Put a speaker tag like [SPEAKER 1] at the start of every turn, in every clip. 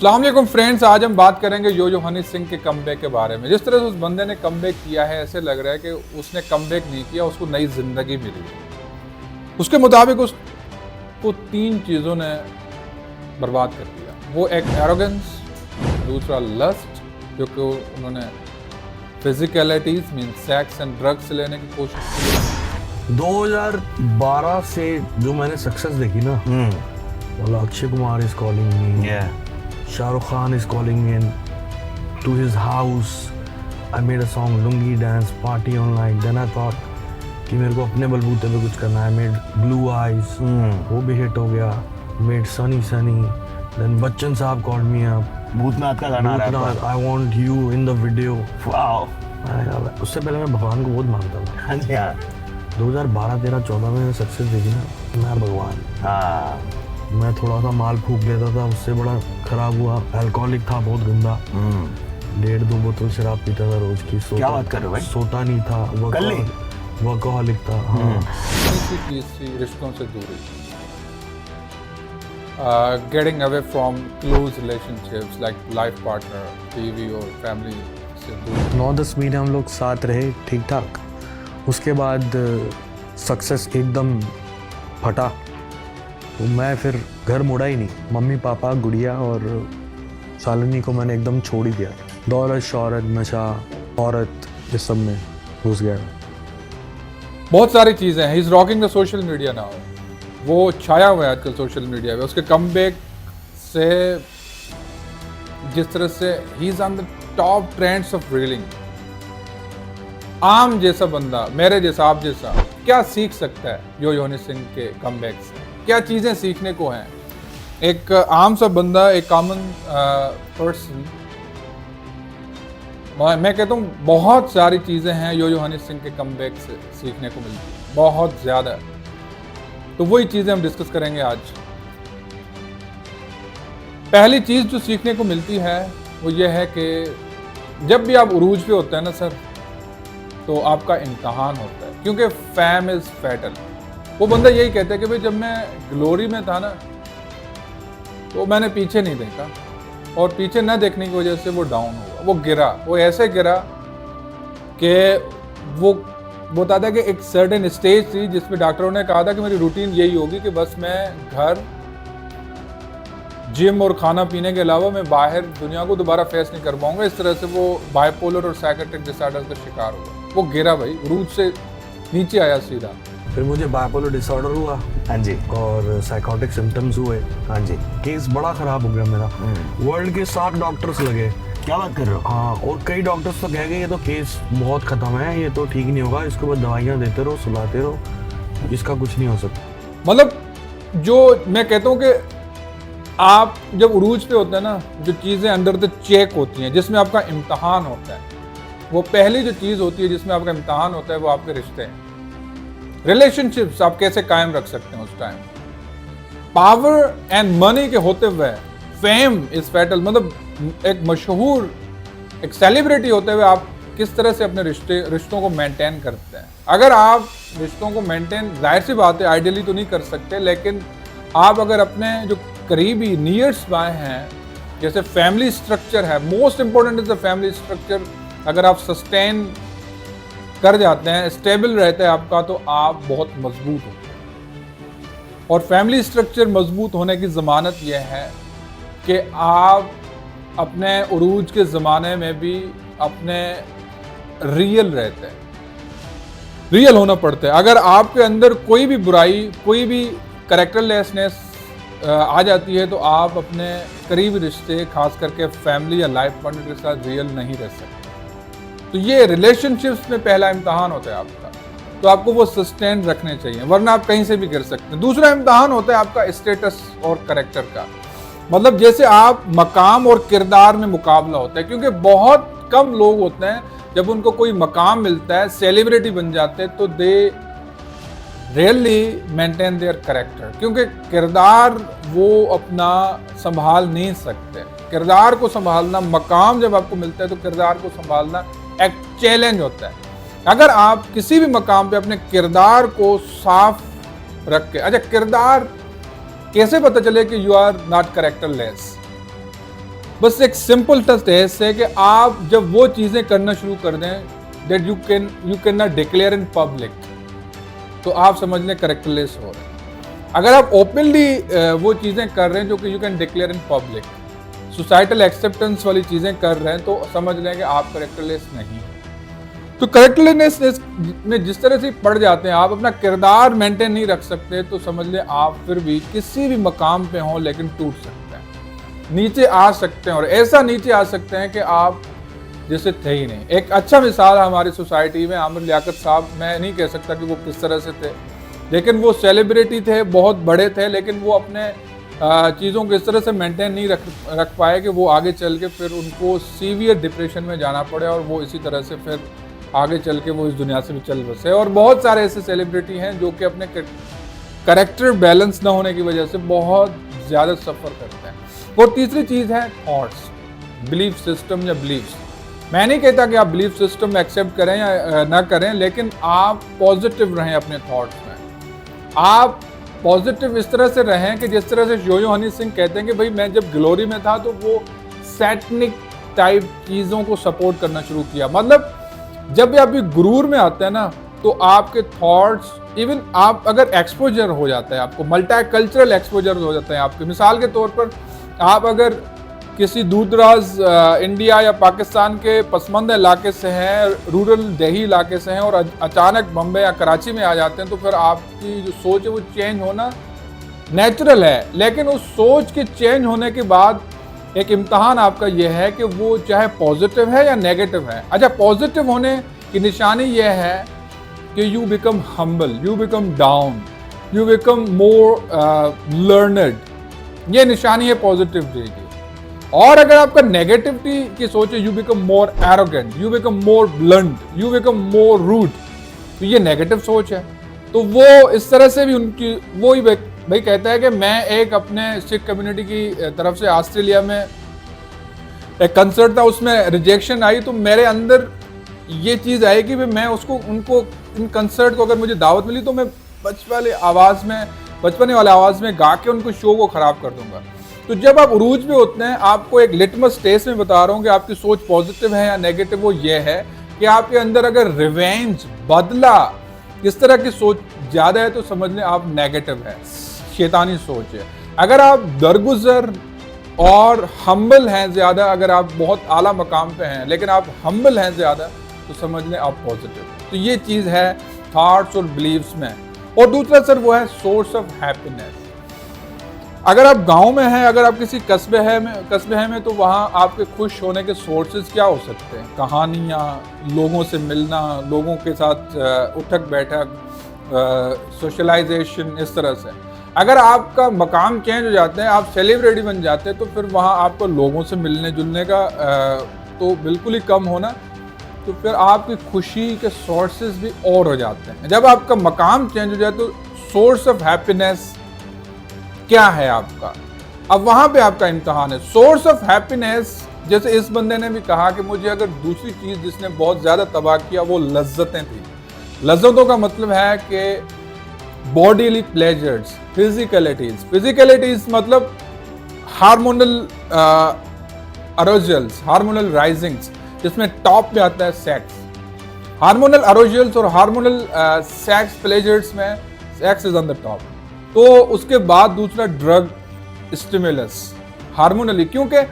[SPEAKER 1] अस्सलाम वालेकुम फ्रेंड्स, आज हम बात करेंगे यो यो हनी सिंह के कमबैक के बारे में। जिस तरह से उस बंदे ने कमबैक किया है, ऐसे लग रहा है कि उसने कमबैक नहीं किया, उसको नई जिंदगी मिली। उसके मुताबिक उसको 3 चीज़ों ने बर्बाद कर दिया। वो एक एरोगेंस, दूसरा लस्ट, क्योंकि उन्होंने फिजिकलिटीज मीन सेक्स एंड ड्रग्स लेने की कोशिश की।
[SPEAKER 2] 2012 से जो मैंने सक्सेस देखी ना, बोला Akshay Kumar is calling me, Shahrukh Khan is calling me to his house. I made a song lungi dance party online. Then I thought कि मेरे को अपने बलबूते पे कुछ करना है. Made Blue Eyes, वो भी हिट हो गया. Made Sunny Sunny. Then Bachchan साहब called me up.
[SPEAKER 3] भूतनाथ का गाना आ रहा है।
[SPEAKER 2] I want you in the video.
[SPEAKER 3] Wow.
[SPEAKER 2] उससे पहले मैं भगवान को बहुत मांगता था.
[SPEAKER 3] हाँ जी हाँ।
[SPEAKER 2] 2012, 13, 14 में सक्सेस देखी ना, मैं भगवान.
[SPEAKER 3] हाँ।
[SPEAKER 2] मैं थोड़ा सा माल फूक लेता था, उससे बड़ा खराब हुआ. अल्कोहलिक था, बहुत गंदा. 1.5-2 बोतल शराब पीता था रोज की.
[SPEAKER 3] क्या बात कर रहे हो भाई?
[SPEAKER 2] सोता नहीं था, वर्कोहलिक था. हाँ.
[SPEAKER 1] चीज थी रिश्तों से दूरी, getting away from close relationships like life partner, बीवी और फैमिली से दूर.
[SPEAKER 2] 9-10 महीने हम लोग साथ रहे ठीक ठाक. उसके बाद सक्सेस एकदम फटा. तो मैं फिर घर मुड़ा ही नहीं. मम्मी पापा, गुड़िया और शालिनी को मैंने एकदम छोड़ ही दिया. दौलत, शौहरत, नशा, औरत, इस सब में घुस गया.
[SPEAKER 1] बहुत सारी चीज़ें हैं. He is rocking the social media now. वो छाया हुआ है आजकल सोशल मीडिया पे. उसके कमबैक से जिस तरह से ही is on the top trends of reeling. आम जैसा बंदा, मेरे जैसा, आप जैसा, क्या सीख सकता है यो यो हनी सिंह के कमबैक से? क्या चीज़ें सीखने को हैं? एक आम सा बंदा, एक कॉमन पर्सन, मैं कहता हूँ बहुत सारी चीज़ें हैं यो यो हनी सिंह के कमबैक से सीखने को मिलती हैं, बहुत ज़्यादा. तो वही चीज़ें हम डिस्कस करेंगे आज. पहली चीज़ जो सीखने को मिलती है वो ये है कि जब भी आप उरूज पे होते हैं ना सर, तो आपका इम्तहान होता है, क्योंकि फैम इज़ फैटल. वो बंदा यही कहता है कि भाई जब मैं ग्लोरी में था ना, तो मैंने पीछे नहीं देखा, और पीछे न देखने की वजह से वो डाउन हुआ, वो गिरा. वो ऐसे गिरा कि वो बताता है कि एक सर्टेन स्टेज थी जिसमें डॉक्टरों ने कहा था कि मेरी रूटीन यही होगी कि बस मैं घर, जिम और खाना पीने के अलावा मैं बाहर दुनिया को दोबारा फेस नहीं कर पाऊंगा. इस तरह से वो बाइपोलर और साइकेट्रिक डिसऑर्डर का शिकार हुआ. वो गिरा भाई, रूज से नीचे आया सीधा.
[SPEAKER 2] फिर मुझे बाइपोलर डिसऑर्डर हुआ.
[SPEAKER 3] हाँ जी.
[SPEAKER 2] और साइकोटिक सिम्टम्स हुए.
[SPEAKER 3] हाँ जी.
[SPEAKER 2] केस बड़ा खराब हो गया मेरा. वर्ल्ड के 7 डॉक्टर्स लगे.
[SPEAKER 3] क्या बात कर रहे हो?
[SPEAKER 2] हाँ, और कई डॉक्टर्स तो कह गए ये तो केस बहुत खत्म है, ये तो ठीक नहीं होगा, इसके बाद दवाइयाँ देते रहो, सुलाते रहो, इसका कुछ नहीं हो सकता.
[SPEAKER 1] मतलब जो मैं कहता हूँ कि आप जब उरूज पे होते हैं ना, जो चीज़ें अंडर द चेक होती हैं, जिसमें आपका इम्तहान होता है, वो पहली जो चीज़ होती है जिसमें आपका इम्तहान होता है वो आपके रिश्ते हैं. रिलेशनशिप्स आप कैसे कायम रख सकते हैं उस टाइम. पावर एंड मनी के होते हुए फेम इज फैटल. मतलब एक मशहूर, एक सेलिब्रिटी होते हुए आप किस तरह से अपने रिश्तों को मेंटेन करते हैं. अगर आप रिश्तों को मेंटेन, जाहिर सी बात है आइडियली तो नहीं कर सकते, लेकिन आप अगर अपने जो करीबी नियर्स बाय हैं, जैसे फैमिली स्ट्रक्चर है, most important is the family structure. अगर आप सस्टेन कर जाते हैं, स्टेबल रहता है आपका, तो आप बहुत मजबूत होते हैं. और फैमिली स्ट्रक्चर मजबूत होने की ज़मानत यह है कि आप अपने उरूज के ज़माने में भी अपने रियल रहते हैं, रियल होना पड़ता है. अगर आपके अंदर कोई भी बुराई, कोई भी कैरेक्टरलेसनेस आ जाती है, तो आप अपने करीबी रिश्ते, खास करके फैमिली या लाइफ पार्टनर के साथ रियल नहीं रह सकते. तो ये रिलेशनशिप्स में पहला इम्तहान होता है आपका, तो आपको वो सस्टेन रखने चाहिए, वरना आप कहीं से भी गिर सकते हैं. दूसरा इम्तहान होता है आपका स्टेटस और कैरेक्टर का. मतलब जैसे आप मकाम और किरदार में मुकाबला होता है, क्योंकि बहुत कम लोग होते हैं जब उनको कोई मकाम मिलता है, सेलिब्रिटी बन जाते हैं, तो they really maintain their character. क्योंकि किरदार वो अपना संभाल नहीं सकते. किरदार को संभालना, मकाम जब आपको मिलता है तो किरदार को संभालना एक चैलेंज होता है. अगर आप किसी भी मकाम पे अपने किरदार को साफ रख के, अच्छा किरदार कैसे पता चले कि यू आर नॉट कैरेक्टरलेस? बस एक सिंपल टेस्ट है कि आप जब वो चीज़ें करना शुरू कर दें that you can not declare in public, तो आप समझ लें कैरेक्टरलेस हो रहे हैं। अगर आप ओपनली वो चीज़ें कर रहे हैं जो कि you can declare in public, societal acceptance वाली चीज़ें कर रहे हैं, तो समझ लें कि आप कैरेक्टरलेस नहीं हैं। तो कैरेक्टरलेसनेस में जिस तरह से पड़ जाते हैं, आप अपना किरदार मेंटेन नहीं रख सकते, तो समझ लें आप फिर भी किसी भी मकाम पे हों लेकिन टूट सकते हैं, नीचे आ सकते हैं, और ऐसा नीचे आ सकते हैं कि आप जैसे थे ही नहीं। एक अच्छा मिसाल हमारी सोसाइटी में आमिर लियाकत साहब, मैं नहीं कह सकता कि वो किस तरह से थे, लेकिन वो सेलिब्रिटी थे, बहुत बड़े थे, लेकिन वो अपने चीज़ों को इस तरह से मेंटेन नहीं रख पाए कि वो आगे चल के फिर उनको सीवियर डिप्रेशन में जाना पड़े, और वो इसी तरह से फिर आगे चल के वो इस दुनिया से भी चल बसे। और बहुत सारे ऐसे सेलिब्रिटी हैं जो कि अपने कैरेक्टर बैलेंस ना होने की वजह से बहुत ज़्यादा सफ़र करते हैं। और तीसरी चीज़ है थॉट्स, बिलीफ सिस्टम या बिलीव्स। मैं नहीं कहता कि आप बिलीफ सिस्टम एक्सेप्ट करें या ना करें, लेकिन आप पॉजिटिव रहें अपने थॉट्स में। आप पॉजिटिव इस तरह से रहें कि जिस तरह से यो-यो हनी सिंह कहते हैं कि भाई मैं जब ग्लोरी में था तो वो सैटनिक टाइप चीज़ों को सपोर्ट करना शुरू किया। मतलब जब भी आप गुरूर में आते हैं ना, तो आपके थॉट्स, इवन आप अगर एक्सपोजर हो जाता है, आपको मल्टीकल्चरल एक्सपोजर हो जाता है आपके। मिसाल के तौर पर आप अगर किसी दूरदराज इंडिया या पाकिस्तान के पसमंद इलाके से हैं, रूरल देही इलाके से हैं, और अचानक बम्बे या कराची में आ जाते हैं, तो फिर आपकी जो सोच है वो चेंज होना नेचुरल है। लेकिन उस सोच के चेंज होने के बाद एक इम्तहान आपका यह है कि वो चाहे पॉजिटिव है या नेगेटिव है। अच्छा, पॉजिटिव होने की निशानी यह है कि you become humble, you become down, you become more learned. ये निशानी है पॉजिटिविटी की। और अगर आपका नेगेटिविटी की सोच है, you become more arrogant, you become more blunt, you become more rude, तो ये नेगेटिव सोच है। तो वो इस तरह से भी उनकी वो ही भाई कहता है कि मैं एक अपने सिख कम्युनिटी की तरफ से ऑस्ट्रेलिया में एक कंसर्ट था, उसमें रिजेक्शन आई, तो मेरे अंदर ये चीज़ आई कि मैं उनको इन कंसर्ट को अगर मुझे दावत मिली तो मैं बचपने वाले आवाज़ में गा के उनको शो को ख़राब कर दूंगा। तो जब आप उरूज पे होते हैं, आपको एक लिटमस टेस्ट में बता रहा हूँ कि आपकी सोच पॉजिटिव है या नेगेटिव, वो ये है कि आपके अंदर अगर रिवेंज, बदला, इस तरह की सोच ज़्यादा है, तो समझ लें आप नेगेटिव है, शैतानी सोच है। अगर आप दरगुजर और हम्बल हैं ज़्यादा, अगर आप बहुत आला मकाम पे हैं लेकिन आप हम्बल हैं ज़्यादा, तो समझ लें आप पॉजिटिव। तो ये चीज़ है थॉट्स और बिलीव्स में। और दूसरा सर वो है सोर्स ऑफ हैप्पीनेस। अगर आप गांव में हैं, अगर आप किसी कस्बे में, तो वहाँ आपके खुश होने के सोर्सेज क्या हो सकते हैं? कहानियाँ, लोगों से मिलना, लोगों के साथ उठक बैठक, सोशलाइजेशन, इस तरह से। अगर आपका मकाम चेंज हो जाते हैं, आप सेलिब्रिटी बन जाते हैं, तो फिर वहाँ आपको लोगों से मिलने जुलने का तो बिल्कुल ही कम होना, तो फिर आपकी खुशी के सोर्सेज भी और हो जाते हैं। जब आपका मकाम चेंज हो जाए तो सोर्स ऑफ हैप्पीनेस क्या है आपका? अब वहाँ पे आपका इम्तहान है। सोर्स ऑफ हैप्पीनेस, जैसे इस बंदे ने भी कहा कि मुझे अगर दूसरी चीज़ जिसने बहुत ज़्यादा तबाह किया वो लज्जतें थी। लज्जतों का मतलब है कि बॉडीली प्लेजर्स, फिजिकलिटीज मतलब हार्मोनल अरोजल्स, हार्मोनल राइजिंग्स, जिसमें टॉप पे आता है सेक्स। हार्मोनल अरोजल्स और हार्मोनल सेक्स प्लेजर्स में sex is on the top. तो उसके बाद दूसरा ड्रग स्टिमुलस, हार्मोनली, क्योंकि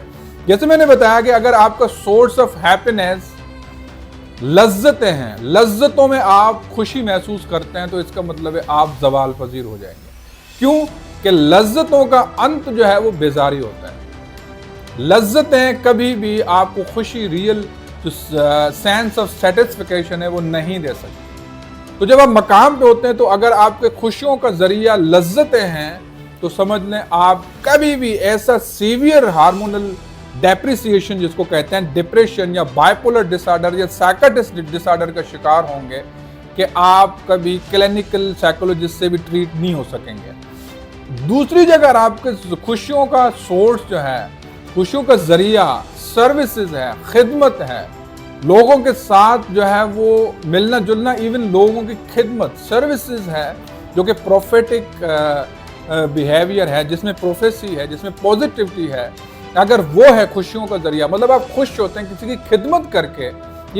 [SPEAKER 1] जैसे मैंने बताया कि अगर आपका सोर्स ऑफ हैप्पीनेस लज्जतें हैं, लज्जतों में आप खुशी महसूस करते हैं, तो इसका मतलब है आप जवाल पजीर हो जाएंगे। क्यों कि लज्जतों का अंत जो है वो बेजारी होता है। लज्जतें कभी भी आपको खुशी, रियल जो सेंस ऑफ सेटिस्फिकेशन है वो नहीं दे सकती। तो जब आप मकाम पे होते हैं, तो अगर आपके खुशियों का जरिया लज्जतें हैं, तो समझ लें आप कभी भी ऐसा सीवियर हार्मोनल डेप्रिसिएशन, जिसको कहते हैं डिप्रेशन या बाइपोलर डिसऑर्डर या साइकोटिक डिसऑर्डर का शिकार होंगे कि आप कभी क्लिनिकल साइकोलॉजिस्ट से भी ट्रीट नहीं हो सकेंगे। दूसरी जगह आपके खुशियों का सोर्स जो है, खुशियों का जरिया सर्विसेज है, खिदमत है, लोगों के साथ जो है वो मिलना जुलना, इवन लोगों की खिदमत, सर्विसेज है, जो कि प्रोफेटिक बिहेवियर है, जिसमें प्रोफेसी है, जिसमें पॉजिटिविटी है। अगर वो है खुशियों का जरिया, मतलब आप खुश होते हैं किसी की खिदमत करके,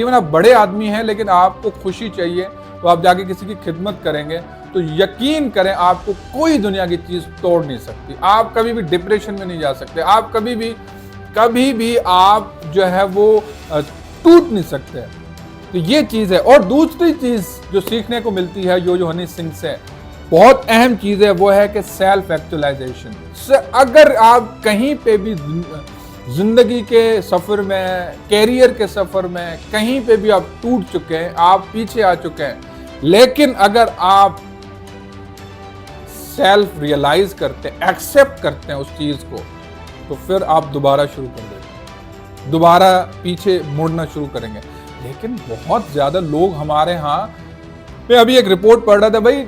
[SPEAKER 1] इवन आप बड़े आदमी हैं लेकिन आपको खुशी चाहिए तो आप जाके किसी की खिदमत करेंगे, तो यकीन करें आपको कोई दुनिया की चीज तोड़ नहीं सकती। आप कभी भी डिप्रेशन में नहीं जा सकते, आप कभी भी आप जो है वो टूट नहीं सकते। तो ये चीज है। और दूसरी चीज जो सीखने को मिलती है यो हनी सिंह से, बहुत अहम चीज है, वो है कि सेल्फ एक्चुअलाइजेशन। अगर आप कहीं पे भी जिंदगी के सफर में, कैरियर के सफर में कहीं पे भी आप टूट चुके हैं, आप पीछे आ चुके हैं, लेकिन अगर आप सेल्फ रियलाइज करते हैं, एक्सेप्ट करते हैं उस चीज को, तो फिर आप दोबारा शुरू कर देते हैं, दोबारा पीछे मुड़ना शुरू करेंगे। लेकिन बहुत ज्यादा लोग हमारे यहाँ, मैं अभी एक रिपोर्ट पढ़ रहा था भाई,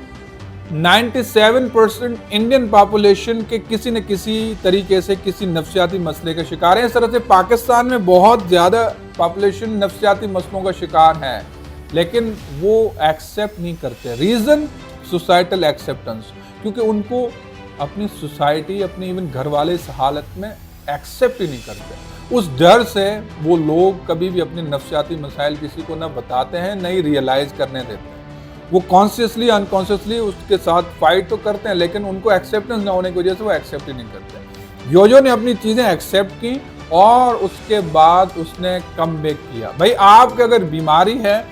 [SPEAKER 1] 97% इंडियन पॉपुलेशन के किसी न किसी तरीके से किसी नफ्सियाती मसले का शिकार है। इस तरह से पाकिस्तान में बहुत ज़्यादा पॉपुलेशन नफ्सियाती मसलों का शिकार है, लेकिन वो एक्सेप्ट नहीं करते। रीज़न सोसाइटल एक्सेप्टेंस, क्योंकि उनको अपनी सोसाइटी, अपने इवन घर वाले इस हालत में एक्सेप्ट ही नहीं करते। उस डर से वो लोग कभी भी अपने नफ्सियाती मसाइल किसी को ना बताते हैं, नहीं रियलाइज़ करने देते हैं। वो कॉन्शियसली अनकॉन्शियसली उसके साथ फाइट तो करते हैं, लेकिन उनको एक्सेप्टेंस ना होने की वजह से वो एक्सेप्ट ही नहीं करते। योयो ने अपनी चीज़ें एक्सेप्ट की और उसके बाद उसने कम बैक किया। भाई आपके अगर बीमारी है,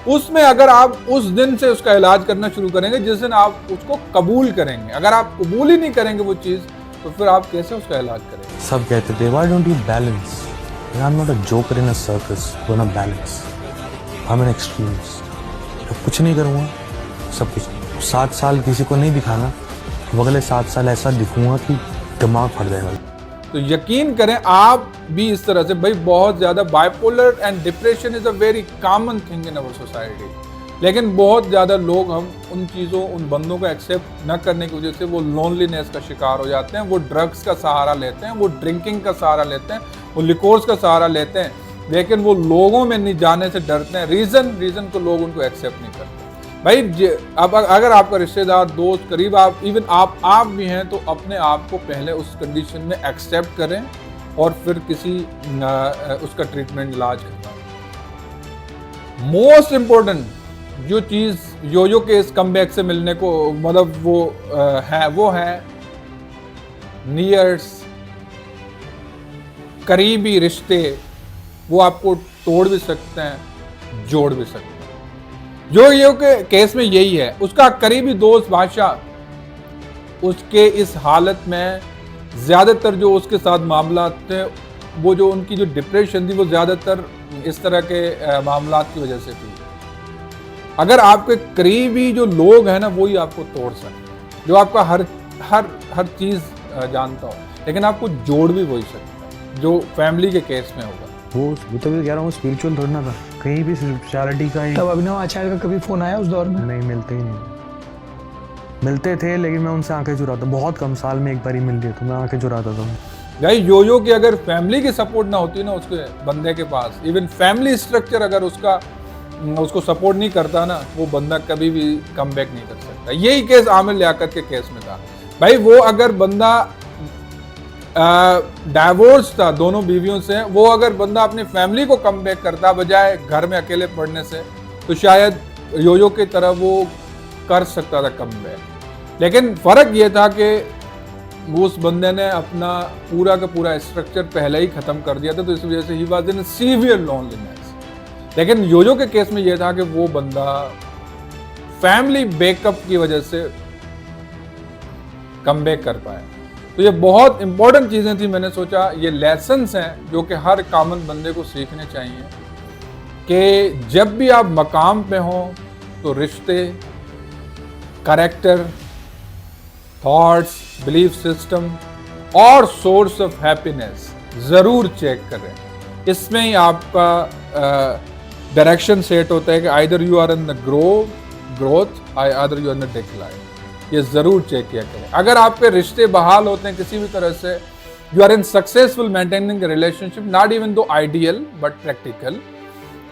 [SPEAKER 1] उसमें अगर आप उस दिन से उसका इलाज करना शुरू करेंगे जिस दिन आप उसको कबूल करेंगे। अगर आप कबूल ही नहीं करेंगे वो चीज़, तो फिर आप कैसे उसका इलाज करेंगे?
[SPEAKER 4] सब कहते थे why don't you balance, I am not a joker in a circus, do not balance, I am an extremes. कुछ नहीं करूँगा, सब कुछ 7 साल किसी को नहीं दिखाना, वो अगले 7 साल ऐसा दिखूंगा कि दिमाग फट जाएगा।
[SPEAKER 1] तो यकीन करें आप भी इस तरह से, भाई बहुत ज़्यादा bipolar and depression is a very common thing in our society, लेकिन बहुत ज़्यादा लोग हम उन चीज़ों, उन बंदों को एक्सेप्ट न करने की वजह से वो लोनलीनेस का शिकार हो जाते हैं, वो ड्रग्स का सहारा लेते हैं, वो ड्रिंकिंग का सहारा लेते हैं, वो लिकोर्स का सहारा लेते हैं, लेकिन वो लोगों में नहीं जाने से डरते हैं। रीज़न को लोग उनको एक्सेप्ट नहीं करते। भाई अब अगर आपका रिश्तेदार, दोस्त, करीब, आप इवन आप भी हैं, तो अपने आप को पहले उस कंडीशन में एक्सेप्ट करें और फिर किसी उसका ट्रीटमेंट, इलाज करना। मोस्ट इम्पोर्टेंट जो चीज़ यो के इस कमबैक से मिलने को, मतलब वो है नियर्स, करीबी रिश्ते। वो आपको तोड़ भी सकते हैं, जोड़ भी सकते हैं। यो के केस में यही है, उसका करीबी दोस्त बादशाह, उसके इस हालत में ज़्यादातर जो उसके साथ मामला थे, वो जो उनकी जो डिप्रेशन थी, वो ज़्यादातर इस तरह के मामला की वजह से थी। अगर आपके करीबी जो लोग हैं ना, वही आपको तोड़ सकते, जो आपका हर चीज़ जानता हो, लेकिन आपको जोड़ भी वही सकता है जो फैमिली के केस में होगा।
[SPEAKER 4] वो तो भी कह रहा हूँ, स्पिरिचुअल थोड़ा ना था, कहीं भी स्पिरिचुअलिटी का ही।
[SPEAKER 5] तब अभिनव आचार्य का कभी फोन आया उस दौर में?
[SPEAKER 4] नहीं, मिलते ही नहीं। मिलते थे लेकिन मैं उनसे आंखें चुराता, बहुत कम, साल में एक बार ही मिल लिए तो मैं आंखें चुराता था।
[SPEAKER 1] भाई यो की अगर फैमिली की सपोर्ट ना होती ना उसके बंदे के पास, इवन फैमिली स्ट्रक्चर अगर उसको सपोर्ट नहीं करता ना, वो बंदा कभी भी कम बैक नहीं कर सकता। यही केस आमिर लियाकत के केस में था। भाई वो अगर बंदा डाइवोर्स था दोनों बीवियों से, वो अगर बंदा अपनी फैमिली को कम बैक करता बजाय घर में अकेले पड़ने से, तो शायद यो की तरह वो कर सकता था कम बैक। लेकिन फ़र्क ये था कि उस बंदे ने अपना पूरा का पूरा स्ट्रक्चर पहले ही ख़त्म कर दिया था, तो इस वजह से he was in severe loneliness. लेकिन यो के केस में ये था कि वो बंदा फैमिली बैकअप की वजह से कम बैक कर पाया। तो ये बहुत इंपॉर्टेंट चीज़ें थी, मैंने सोचा ये लेसन्स हैं जो कि हर कॉमन बंदे को सीखने चाहिए कि जब भी आप मकाम पे हों तो रिश्ते, कैरेक्टर, थॉट्स, बिलीफ सिस्टम और सोर्स ऑफ हैप्पीनेस ज़रूर चेक करें। इसमें ही आपका डायरेक्शन सेट होता है कि either you are in the growth either you are in the decline. ये ज़रूर चेक किया करें। अगर आपके रिश्ते बहाल होते हैं किसी भी तरह से, you are in successful maintaining relationship, not even though ideal but practical.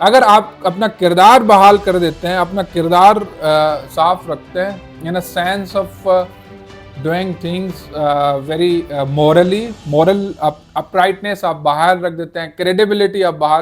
[SPEAKER 1] अगर आप अपना किरदार बहाल कर देते हैं, अपना किरदार साफ रखते हैं, in a sense of doing things very moral uprightness आप बाहर रख देते हैं, क्रेडिबिलिटी आप बाहर